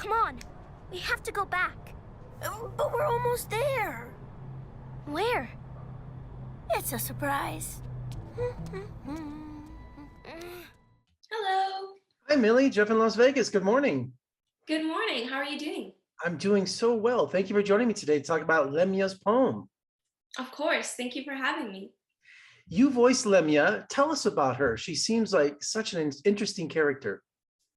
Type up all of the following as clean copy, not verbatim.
Come on. We have to go back. But we're almost there. Where? It's a surprise. Hello. Hi, Millie. Jeff in Las Vegas. Good morning. Good morning. How are you doing? I'm doing so well. Thank you for joining me today to talk about Lamya's poem. Of course. Thank you for having me. You voiced Lamya. Tell us about her. She seems like such an interesting character.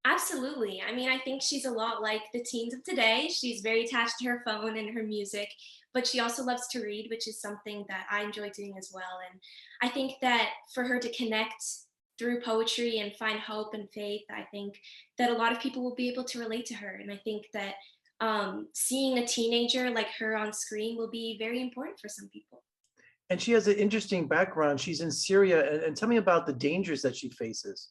Absolutely. I mean, I think she's a lot like the teens of today. She's very attached to her phone and her music, but she also loves to read, which is something that I enjoy doing as well. And I think that for her to connect through poetry and find hope and faith, I think that a lot of people will be able to relate to her. And I think that seeing a teenager like her on screen will be very important for some people. And she has an interesting background. She's in Syria. And tell me about the dangers that she faces.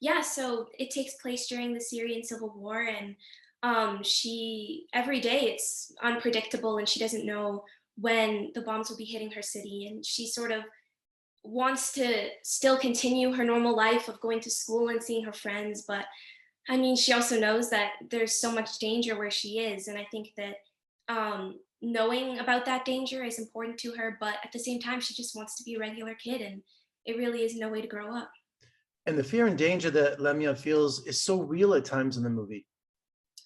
Yeah, so it takes place during the Syrian civil war, and she every day it's unpredictable, and she doesn't know when the bombs will be hitting her city, and she sort of wants to still continue her normal life of going to school and seeing her friends, but I mean, she also knows that there's so much danger where she is, and I think that knowing about that danger is important to her, but at the same time, she just wants to be a regular kid, and it really is no way to grow up. And the fear and danger that Lamya feels is so real at times in the movie.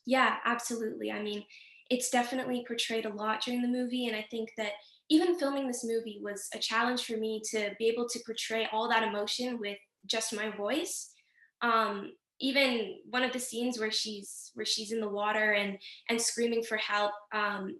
Yeah, absolutely. I mean, it's definitely portrayed a lot during the movie, and I think that even filming this movie was a challenge for me to be able to portray all that emotion with just my voice. Even one of the scenes where she's in the water and screaming for help.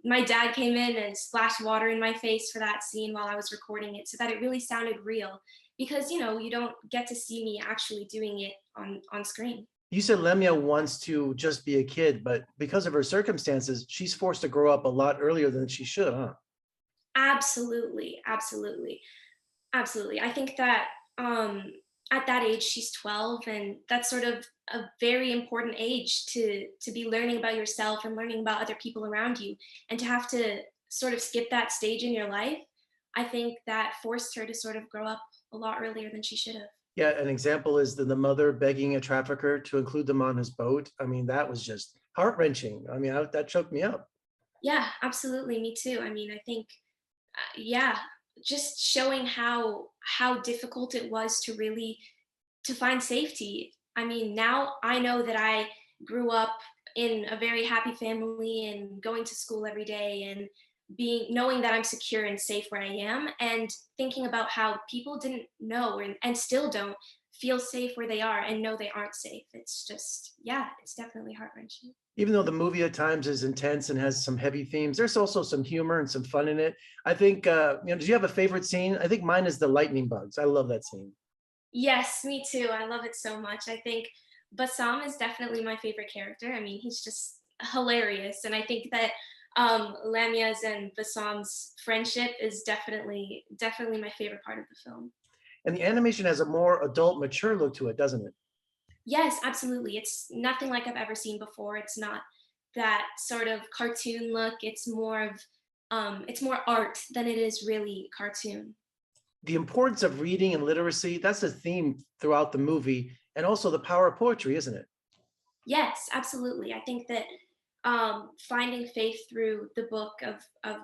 My dad came in and splashed water in my face for that scene while I was recording it, so that it really sounded real. Because you don't get to see me actually doing it on screen. You said Lamya wants to just be a kid, but because of her circumstances, she's forced to grow up a lot earlier than she should, huh? Absolutely, absolutely, absolutely. I think that at that age she's 12, and that's sort of a very important age to be learning about yourself and learning about other people around you, and to have to sort of skip that stage in your life. I think that forced her to sort of grow up a lot earlier than she should have. Yeah, an example is the mother begging a trafficker to include them on his boat. I mean, that was just heart-wrenching. I mean, that choked me up. Yeah, absolutely. Me too. I mean, I think, yeah, just showing how difficult it was to really to find safety. I mean, now I know that I grew up in a very happy family and going to school every day and being knowing that I'm secure and safe where I am, and thinking about how people didn't know and still don't feel safe where they are and know they aren't safe. It's just, yeah, it's definitely heart-wrenching. Even though the movie at times is intense and has some heavy themes, there's also some humor and some fun in it. I think, do you have a favorite scene? I think mine is the lightning bugs. I love that scene. Yes, me too. I love it so much. I think Bassam is definitely my favorite character. I mean, he's just hilarious, and I think that Lamya's and Bassam's friendship is definitely my favorite part of the film. And the animation has a more adult, mature look to it, doesn't it? Yes, absolutely. It's nothing like I've ever seen before. It's not that sort of cartoon look. It's more art than it is really cartoon. The importance of reading and literacy, that's a theme throughout the movie, and also the power of poetry, isn't it? Yes, absolutely. I think that finding faith through the book of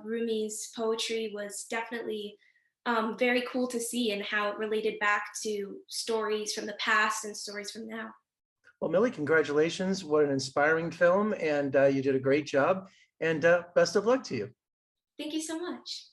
Rumi's poetry was definitely very cool to see, and how it related back to stories from the past and stories from now. Well, Millie, congratulations. What an inspiring film, and you did a great job, and best of luck to you. Thank you so much.